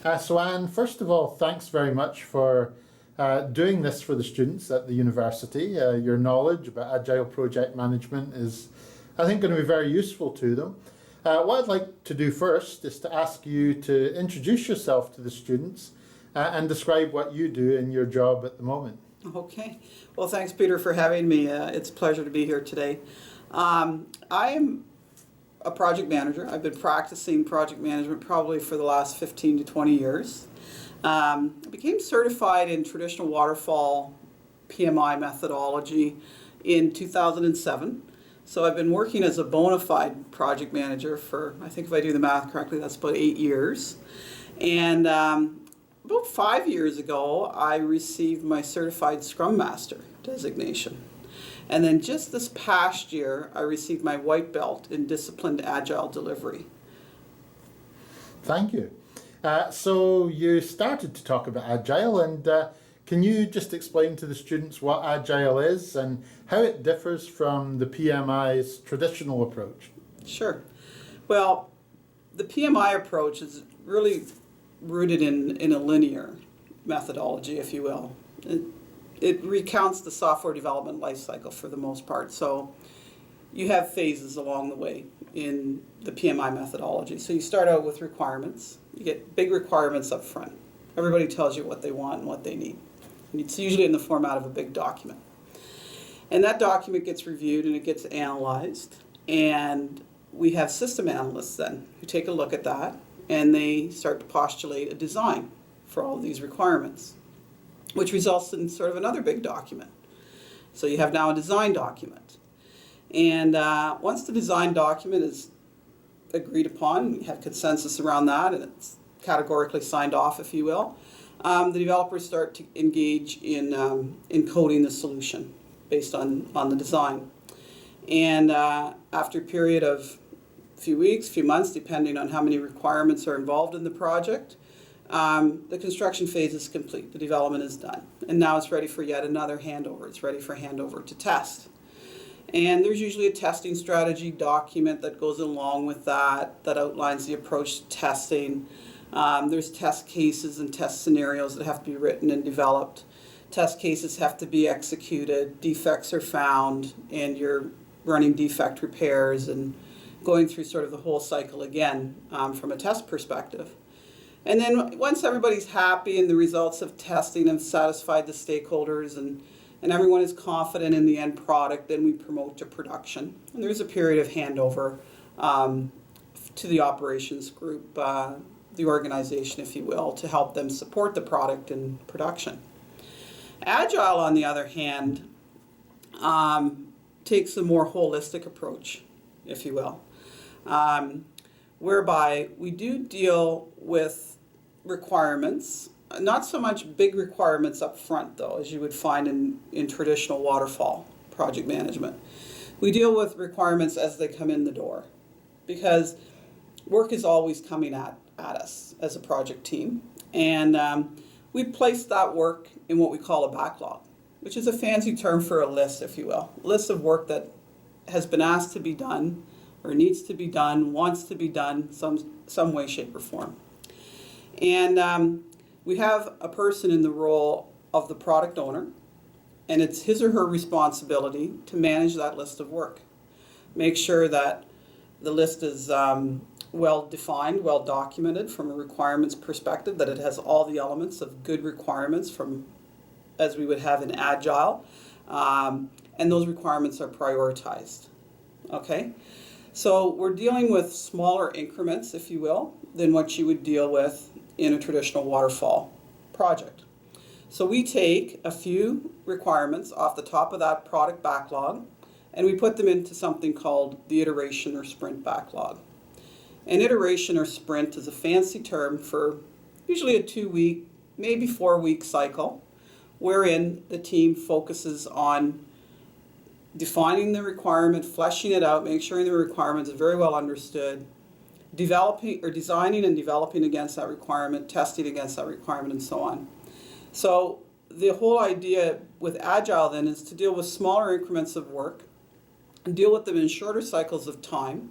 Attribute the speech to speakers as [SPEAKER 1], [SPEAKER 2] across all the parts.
[SPEAKER 1] So Anne, first of all, thanks very much for doing this for the students at the university. Your knowledge about Agile project management is, I think, going to be very useful to them. What I'd like to do first is to ask you to introduce yourself to the students and describe what you do in your job at the moment.
[SPEAKER 2] Okay. Well, thanks, Peter, for having me. It's a pleasure to be here today. I am a project manager. I've been practicing project management probably for the last 15 to 20 years. I became certified in traditional Waterfall PMI methodology in 2007. So I've been working as a bona fide project manager for, I think if I do the math correctly, that's about 8 years. And about 5 years ago, I received my certified Scrum Master designation. And then just this past year, I received my white belt in disciplined Agile delivery.
[SPEAKER 1] Thank you. So you started to talk about Agile, and can you just explain to the students what Agile is and how it differs from the PMI's traditional approach?
[SPEAKER 2] Sure. Well, the PMI approach is really rooted in a linear methodology, if you will. It recounts the software development lifecycle for the most part. So you have phases along the way in the PMI methodology. So you start out with requirements. You get big requirements up front. Everybody tells you what they want and what they need. And it's usually in the format of a big document. And that document gets reviewed and it gets analyzed. And we have system analysts then who take a look at that and they start to postulate a design for all of these requirements, which results in sort of another big document. So you have now a design document. And once the design document is agreed upon, you have consensus around that, and it's categorically signed off, if you will, the developers start to engage in coding the solution based on the design. And after a period of a few weeks, few months, depending on how many requirements are involved in the project, the construction phase is complete. The development is done. And now it's ready for yet another handover. It's ready for handover to test. And there's usually a testing strategy document that goes along with that outlines the approach to testing. There's test cases and test scenarios that have to be written and developed. Test cases have to be executed. Defects are found, and you're running defect repairs and going through sort of the whole cycle again from a test perspective. And then once everybody's happy and the results of testing have satisfied the stakeholders and everyone is confident in the end product, then we promote to production. And there's a period of handover to the operations group, the organization, if you will, to help them support the product in production. Agile, on the other hand, takes a more holistic approach, if you will, whereby we do deal with requirements, not so much big requirements up front, though, as you would find in traditional waterfall project management. We deal with requirements as they come in the door, because work is always coming at us as a project team. And we place that work in what we call a backlog, which is a fancy term for a list, if you will. A list of work that has been asked to be done, or needs to be done, wants to be done, some way, shape, or form. And we have a person in the role of the product owner, and it's his or her responsibility to manage that list of work. Make sure that the list is well defined, well documented from a requirements perspective, that it has all the elements of good requirements from, as we would have in Agile, and those requirements are prioritized. Okay? So we're dealing with smaller increments, if you will, than what you would deal with in a traditional waterfall project. So we take a few requirements off the top of that product backlog and we put them into something called the iteration or sprint backlog. An iteration or sprint is a fancy term for usually a 2-week, maybe 4-week cycle, wherein the team focuses on defining the requirement, fleshing it out, making sure the requirement is very well understood, developing or designing and developing against that requirement, testing against that requirement, and so on. So the whole idea with Agile then is to deal with smaller increments of work and deal with them in shorter cycles of time,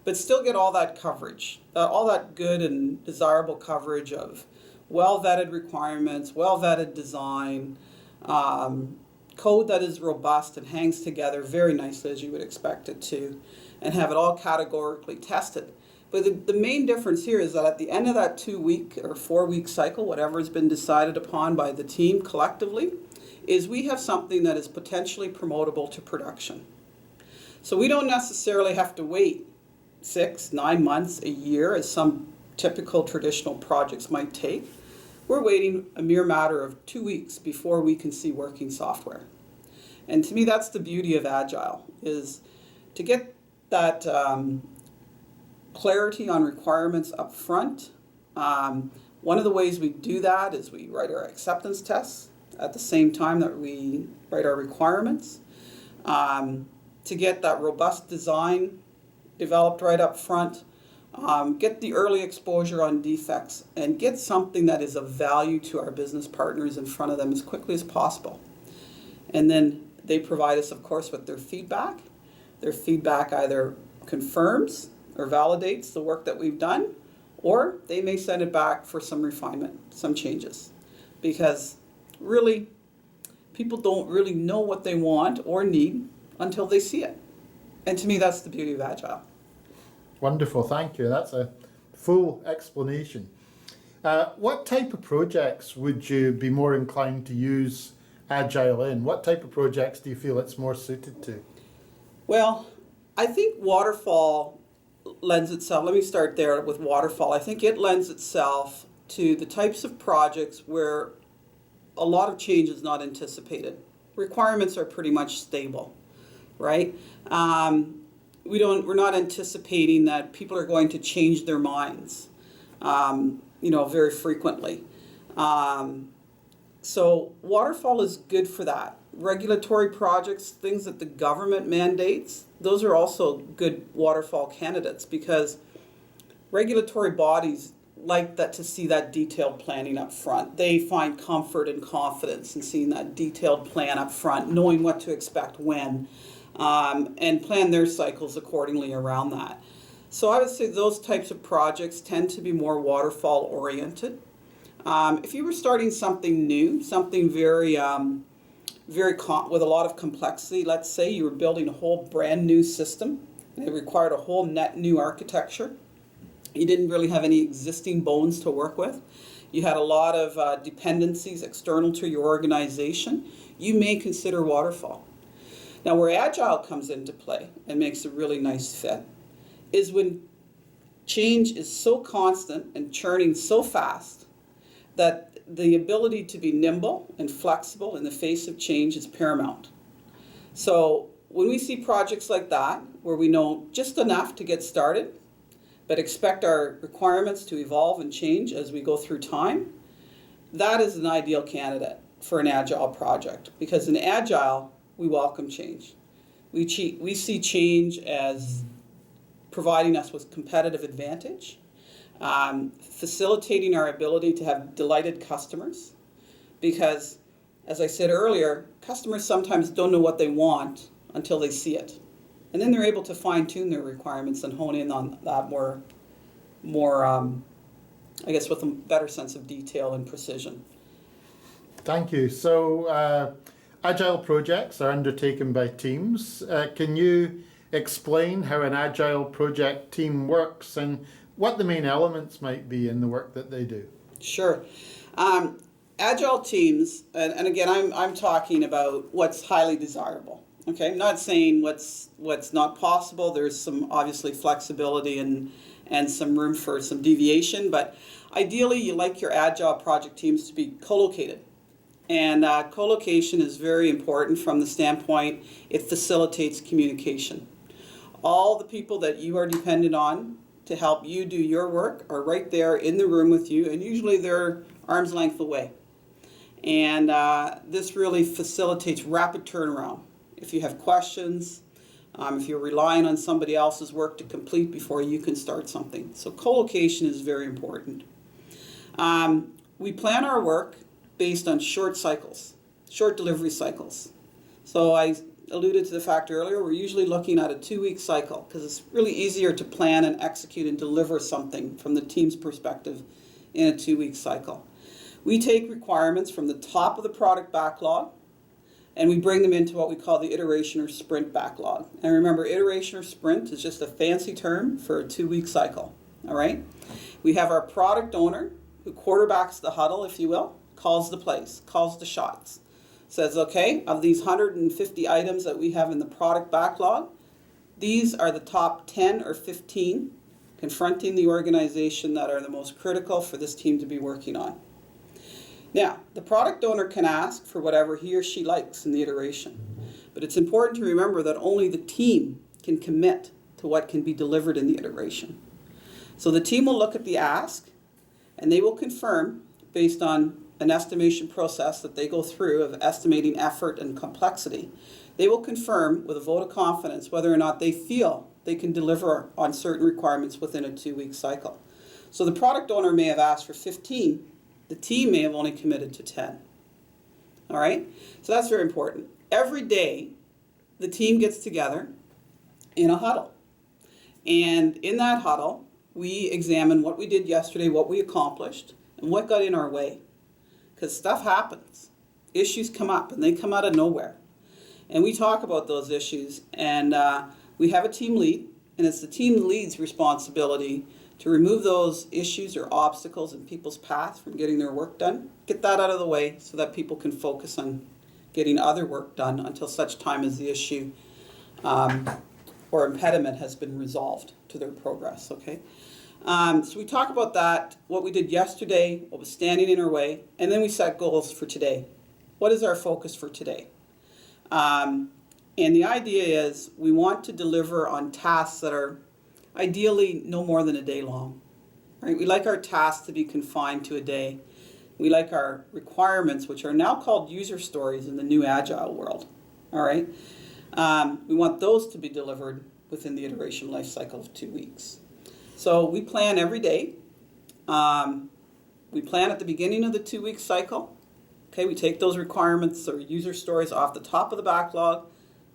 [SPEAKER 2] but still get all that coverage, all that good and desirable coverage of well-vetted requirements, well-vetted design, code that is robust and hangs together very nicely as you would expect it to, and have it all categorically tested. But the main difference here is that at the end of that 2-week or 4-week cycle, whatever has been decided upon by the team collectively, is we have something that is potentially promotable to production. So we don't necessarily have to wait 6, 9 months, a year, as some typical traditional projects might take. We're waiting a mere matter of 2 weeks before we can see working software. And to me, that's the beauty of Agile, is to get that clarity on requirements up front. One of the ways we do that is we write our acceptance tests at the same time that we write our requirements. To get that robust design developed right up front, get the early exposure on defects, and get something that is of value to our business partners in front of them as quickly as possible. And then they provide us, of course, with their feedback. Their feedback either confirms or validates the work that we've done, or they may send it back for some refinement, some changes. Because really, people don't really know what they want or need until they see it. And to me, that's the beauty of Agile.
[SPEAKER 1] Wonderful, thank you. That's a full explanation. What type of projects would you be more inclined to use Agile in? What type of projects do you feel it's more suited to?
[SPEAKER 2] Well, I think Waterfall lends itself, let me start there with Waterfall. I think it lends itself to the types of projects where a lot of change is not anticipated. Requirements are pretty much stable, right? We're not anticipating that people are going to change their minds, very frequently. So Waterfall is good for that. Regulatory projects, things that the government mandates, those are also good Waterfall candidates, because regulatory bodies like that, to see that detailed planning up front. They find comfort and confidence in seeing that detailed plan up front, knowing what to expect when, and plan their cycles accordingly around that. So I would say those types of projects tend to be more Waterfall oriented. If you were starting something new, something very with a lot of complexity, let's say you were building a whole brand new system, and it required a whole net new architecture. You didn't really have any existing bones to work with. You had a lot of dependencies external to your organization. You may consider Waterfall. Now, where Agile comes into play and makes a really nice fit is when change is so constant and churning so fast that the ability to be nimble and flexible in the face of change is paramount. So when we see projects like that, where we know just enough to get started, but expect our requirements to evolve and change as we go through time, that is an ideal candidate for an Agile project. Because in Agile, we welcome change. We see change as providing us with competitive advantage, facilitating our ability to have delighted customers. Because, as I said earlier, customers sometimes don't know what they want until they see it. And then they're able to fine-tune their requirements and hone in on that more, I guess, with a better sense of detail and precision.
[SPEAKER 1] Thank you. So Agile projects are undertaken by teams. Can you explain how an Agile project team works and what the main elements might be in the work that they do?
[SPEAKER 2] Sure. Agile teams, and again, I'm talking about what's highly desirable. Okay, I'm not saying what's not possible. There's some obviously flexibility and some room for some deviation, but ideally you like your Agile project teams to be co-located. And co-location is very important from the standpoint it facilitates communication. All the people that you are dependent on to help you do your work are right there in the room with you, and usually they're arm's length away. And this really facilitates rapid turnaround. If you have questions, if you're relying on somebody else's work to complete before you can start something. So co-location is very important. We plan our work based on short cycles, short delivery cycles. So I alluded to the fact earlier, we're usually looking at a 2-week cycle because it's really easier to plan and execute and deliver something from the team's perspective in a 2-week cycle. We take requirements from the top of the product backlog and we bring them into what we call the iteration or sprint backlog. And remember, iteration or sprint is just a fancy term for a 2-week cycle, all right? We have our product owner who quarterbacks the huddle, if you will, calls the plays, calls the shots. Says, okay, of these 150 items that we have in the product backlog, these are the top 10 or 15 confronting the organization that are the most critical for this team to be working on. Now, the product owner can ask for whatever he or she likes in the iteration, but it's important to remember that only the team can commit to what can be delivered in the iteration. So the team will look at the ask and they will confirm based on an estimation process that they go through of estimating effort and complexity. They will confirm with a vote of confidence whether or not they feel they can deliver on certain requirements within a 2-week cycle. So the product owner may have asked for 15, the team may have only committed to 10. All right? So that's very important. Every day, the team gets together in a huddle. And in that huddle, we examine what we did yesterday, what we accomplished, and what got in our way. Because stuff happens. Issues come up, and they come out of nowhere. And we talk about those issues, and we have a team lead, and it's the team lead's responsibility to remove those issues or obstacles in people's path from getting their work done. Get that out of the way so that people can focus on getting other work done until such time as the issue or impediment has been resolved to their progress, okay? So we talk about that, what we did yesterday, what was standing in our way, and then we set goals for today. What is our focus for today? And the idea is we want to deliver on tasks that are ideally no more than a day long, right? We like our tasks to be confined to a day. We like our requirements, which are now called user stories in the new Agile world, all right? We want those to be delivered within the iteration life cycle of 2 weeks. So we plan every day. We plan at the beginning of the 2-week cycle. Okay, we take those requirements or user stories off the top of the backlog.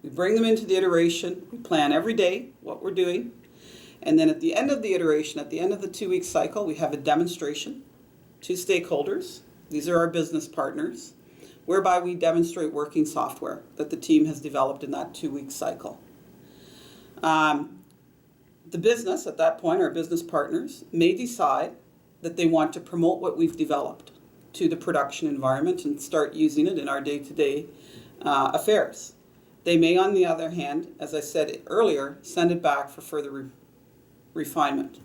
[SPEAKER 2] We bring them into the iteration. We plan every day what we're doing. And then at the end of the iteration, at the end of the 2-week cycle, we have a demonstration to stakeholders. These are our business partners, whereby we demonstrate working software that the team has developed in that 2-week cycle. The business, at that point, our business partners, may decide that they want to promote what we've developed to the production environment and start using it in our day-to-day affairs. They may, on the other hand, as I said earlier, send it back for further refinement.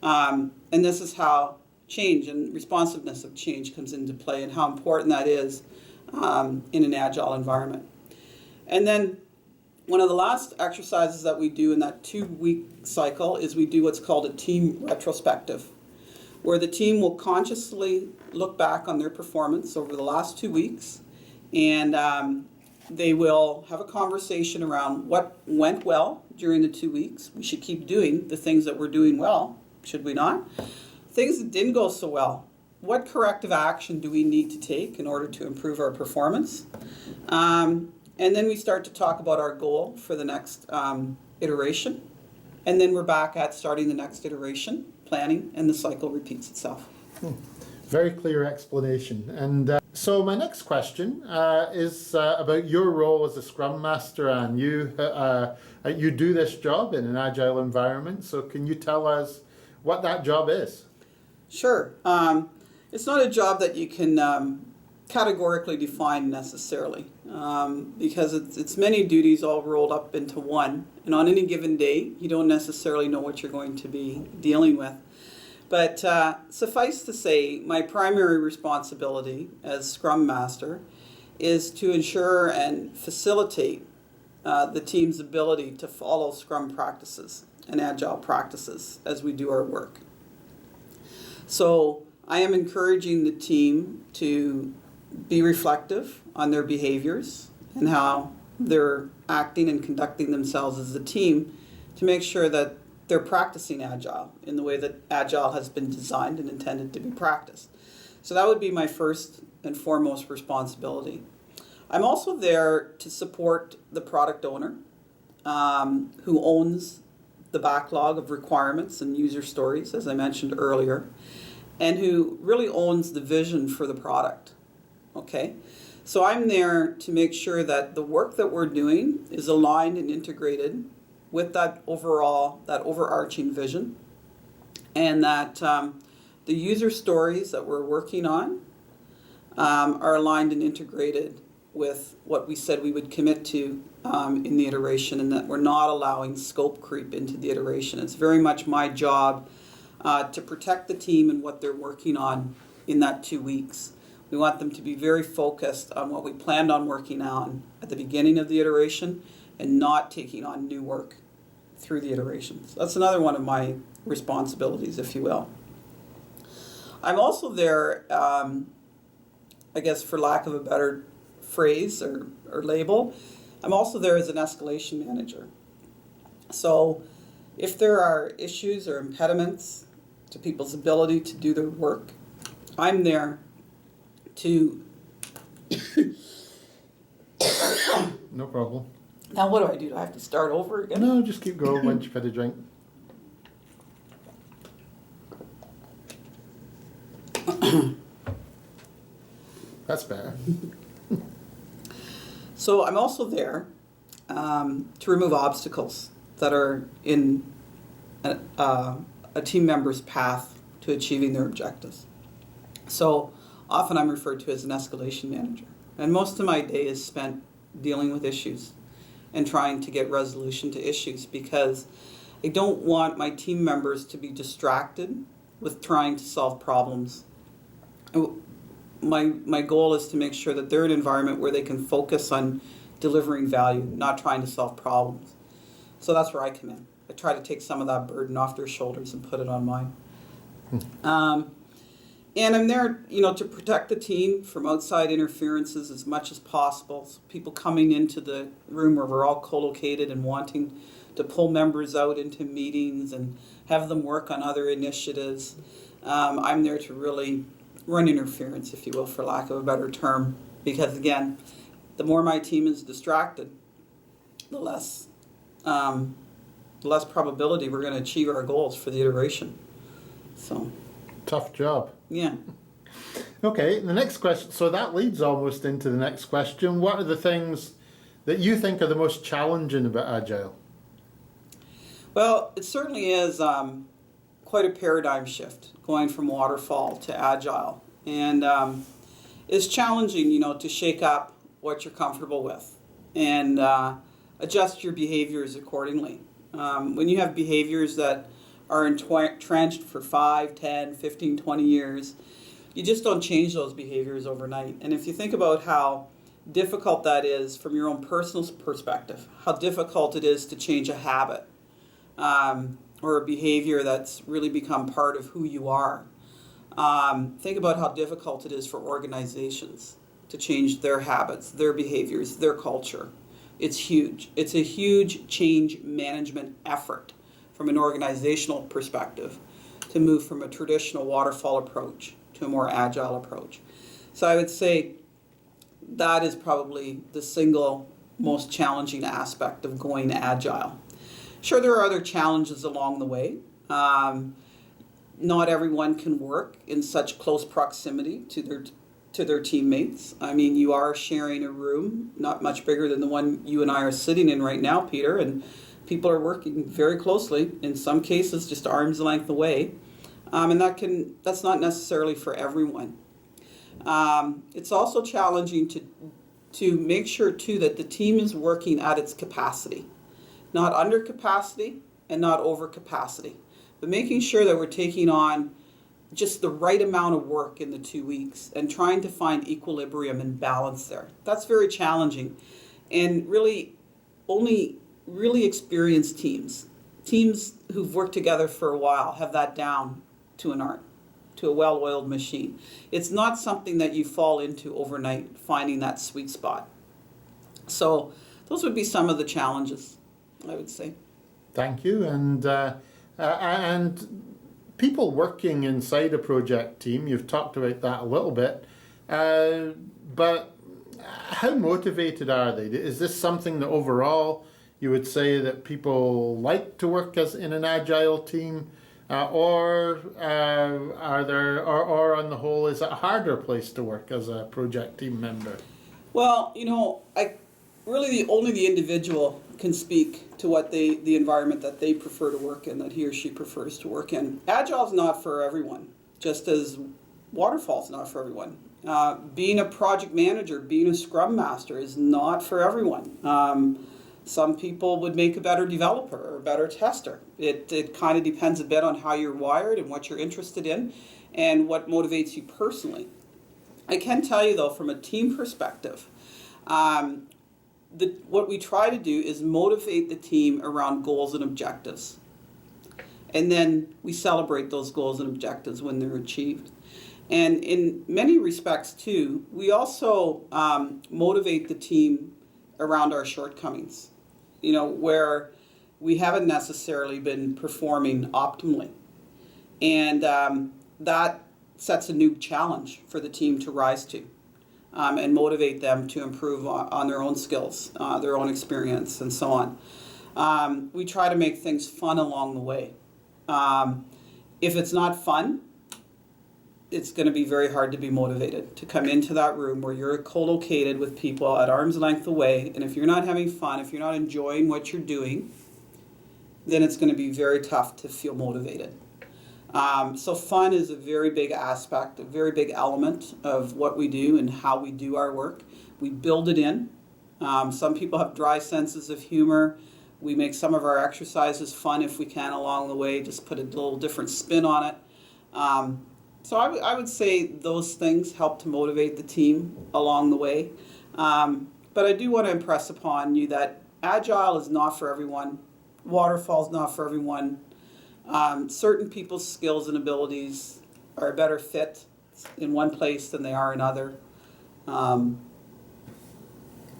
[SPEAKER 2] And this is how change and responsiveness of change comes into play and how important that is in an Agile environment. And then one of the last exercises that we do in that 2-week cycle is we do what's called a team retrospective, where the team will consciously look back on their performance over the last 2 weeks, and they will have a conversation around what went well during the 2 weeks. We should keep doing the things that we're doing well, should we not? Things that didn't go so well. What corrective action do we need to take in order to improve our performance? And then we start to talk about our goal for the next iteration. And then we're back at starting the next iteration, planning, and the cycle repeats itself.
[SPEAKER 1] Very clear explanation. And so my next question is about your role as a Scrum Master, and you do this job in an Agile environment. So can you tell us what that job is?
[SPEAKER 2] Sure. It's not a job that you can categorically define necessarily, because it's many duties all rolled up into one. And on any given day, you don't necessarily know what you're going to be dealing with. But suffice to say, my primary responsibility as Scrum Master is to ensure and facilitate the team's ability to follow Scrum practices and Agile practices as we do our work. So I am encouraging the team to be reflective on their behaviors and how they're acting and conducting themselves as a team to make sure that they're practicing Agile in the way that Agile has been designed and intended to be practiced. So that would be my first and foremost responsibility. I'm also there to support the product owner who owns the backlog of requirements and user stories, as I mentioned earlier, and who really owns the vision for the product. Okay? So I'm there to make sure that the work that we're doing is aligned and integrated with that overarching vision, and that the user stories that we're working on are aligned and integrated with what we said we would commit to in the iteration, and that we're not allowing scope creep into the iteration. It's very much my job to protect the team and what they're working on in that 2 weeks. We want them to be very focused on what we planned on working on at the beginning of the iteration and not taking on new work through the iterations. That's another one of my responsibilities, if you will. I'm also there, I guess for lack of a better phrase or label, I'm also there as an escalation manager. So if there are issues or impediments to people's ability to do their work, I'm there to...
[SPEAKER 1] No problem.
[SPEAKER 2] Now what do? Do I have to start over again?
[SPEAKER 1] No, just keep going once you've had a drink. That's better.
[SPEAKER 2] So I'm also there to remove obstacles that are in a team member's path to achieving their objectives. So often I'm referred to as an escalation manager. And most of my day is spent dealing with issues and trying to get resolution to issues, because I don't want my team members to be distracted with trying to solve problems. My goal is to make sure that they're in an environment where they can focus on delivering value, not trying to solve problems. So that's where I come in. I try to take some of that burden off their shoulders and put it on mine. And I'm there, to protect the team from outside interferences as much as possible. So people coming into the room where we're all co-located and wanting to pull members out into meetings and have them work on other initiatives. I'm there to really run interference, if you will, for lack of a better term. Because again, the more my team is distracted, the less probability we're going to achieve our goals for the iteration. So...
[SPEAKER 1] Tough job.
[SPEAKER 2] Yeah.
[SPEAKER 1] Okay, the next question. So that leads almost into the next question. What are the things that you think are the most challenging about Agile?
[SPEAKER 2] Well, it certainly is quite a paradigm shift going from Waterfall to Agile. And it's challenging, to shake up what you're comfortable with and adjust your behaviors accordingly. When you have behaviors that are entrenched for 5, 10, 15, 20 years, you just don't change those behaviors overnight. And if you think about how difficult that is from your own personal perspective, how difficult it is to change a habit or a behavior that's really become part of who you are. Think about how difficult it is for organizations to change their habits, their behaviors, their culture. It's huge. It's a huge change management effort from an organizational perspective to move from a traditional waterfall approach to a more agile approach. So I would say that is probably the single most challenging aspect of going agile. Sure, there are other challenges along the way. Not everyone can work in such close proximity to their teammates. I mean, you are sharing a room not much bigger than the one you and I are sitting in right now, Peter, and people are working very closely, in some cases just arm's length away, and that's not necessarily for everyone. It's also challenging to make sure too that the team is working at its capacity, not under capacity and not over capacity, but making sure that we're taking on just the right amount of work in the 2 weeks and trying to find equilibrium and balance there. That's very challenging, and really only really experienced teams who've worked together for a while have that down to an art, to a well-oiled machine. It's not something that you fall into overnight, finding that sweet spot. So those would be some of the challenges, I would say.
[SPEAKER 1] Thank you. And people working inside a project team, you've talked about that a little bit, but how motivated are they? Is this something that overall you would say that people like to work as in an agile team, or are there, or on the whole, is it a harder place to work as a project team member?
[SPEAKER 2] Well, only the individual can speak to what the environment that they prefer to work in, that he or she prefers to work in. Agile is not for everyone, just as Waterfall is not for everyone. Being a project manager, being a Scrum Master is not for everyone. Some people would make a better developer or a better tester. It kind of depends a bit on how you're wired and what you're interested in and what motivates you personally. I can tell you though, from a team perspective, what we try to do is motivate the team around goals and objectives. And then we celebrate those goals and objectives when they're achieved. And in many respects too, we also motivate the team around our shortcomings, where we haven't necessarily been performing optimally. And that sets a new challenge for the team to rise to, and motivate them to improve on their own skills, their own experience, and so on. We try to make things fun along the way. If it's not fun, it's going to be very hard to be motivated to come into that room where you're co-located with people at arm's length away, and if you're not having fun, if you're not enjoying what you're doing, then it's going to be very tough to feel motivated. So fun is a very big aspect, a very big element of what we do and how we do our work. We build it in. Some people have dry senses of humor. We make some of our exercises fun if we can along the way, just put a little different spin on it. So I would say those things help to motivate the team along the way. But I do want to impress upon you that Agile is not for everyone. Waterfall is not for everyone. Certain people's skills and abilities are a better fit in one place than they are in other.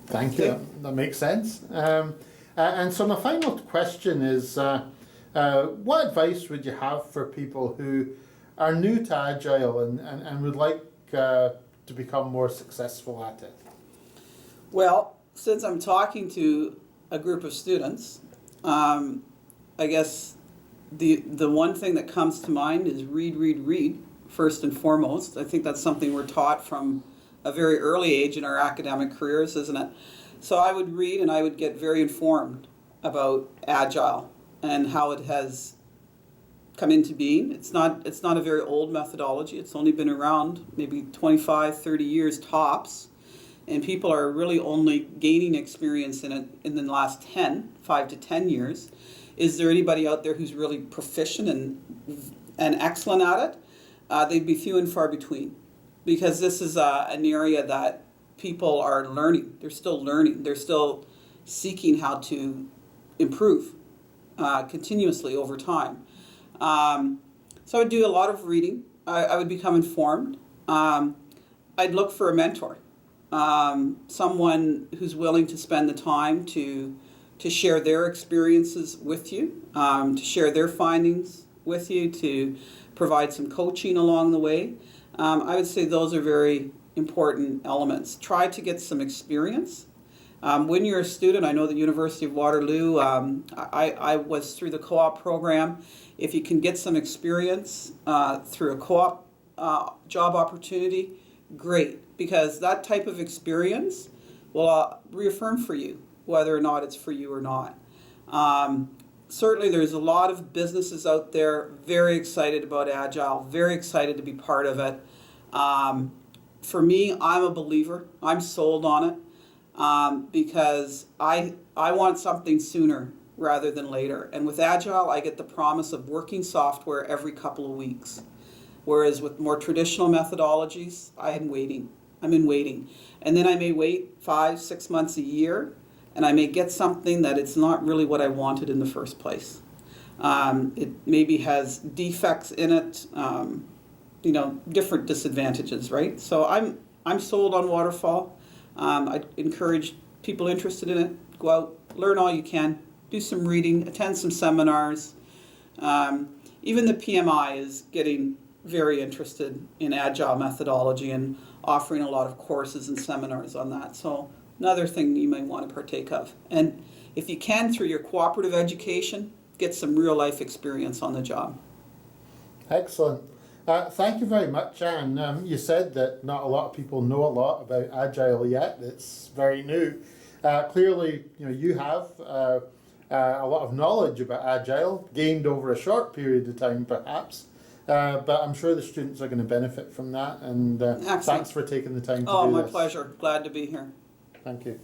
[SPEAKER 1] Thank you. That makes sense. And so my final question is, what advice would you have for people who are new to Agile and would like to become more successful at it?
[SPEAKER 2] Well, since I'm talking to a group of students, I guess the one thing that comes to mind is read, first and foremost. I think that's something we're taught from a very early age in our academic careers, isn't it? So I would read and I would get very informed about Agile and how it has come into being. It's not a very old methodology. It's only been around maybe 25, 30 years tops. And people are really only gaining experience in it in the last 5 to 10 years. Is there anybody out there who's really proficient and excellent at it? They'd be few and far between, because this is an area that people are learning. They're still learning. They're still seeking how to improve continuously over time. So I would do a lot of reading. I would become informed. I'd look for a mentor, someone who's willing to spend the time to share their experiences with you, to share their findings with you, to provide some coaching along the way. I would say those are very important elements. Try to get some experience. When you're a student, I know the University of Waterloo, I was through the co-op program. If you can get some experience through a co-op job opportunity, great, because that type of experience will reaffirm for you whether or not it's for you or not. Certainly there's a lot of businesses out there very excited about Agile, very excited to be part of it. For me, I'm a believer. I'm sold on it because I want something sooner rather than later. And with Agile, I get the promise of working software every couple of weeks. Whereas with more traditional methodologies, I'm in waiting. And then I may wait 5, 6 months, a year, and I may get something that it's not really what I wanted in the first place. It maybe has defects in it, different disadvantages, right? So I'm sold on Waterfall. I encourage people interested in it, go out, learn all you can, do some reading, attend some seminars. Even the PMI is getting very interested in Agile methodology and offering a lot of courses and seminars on that. So another thing you might want to partake of. And if you can, through your cooperative education, get some real life experience on the job.
[SPEAKER 1] Excellent. Thank you very much, Anne. You said that not a lot of people know a lot about Agile yet. It's very new. Clearly, you have a lot of knowledge about Agile, gained over a short period of time perhaps, but I'm sure the students are going to benefit from that, and thanks for taking the time to do this.
[SPEAKER 2] Oh, my pleasure. Glad to be here.
[SPEAKER 1] Thank you.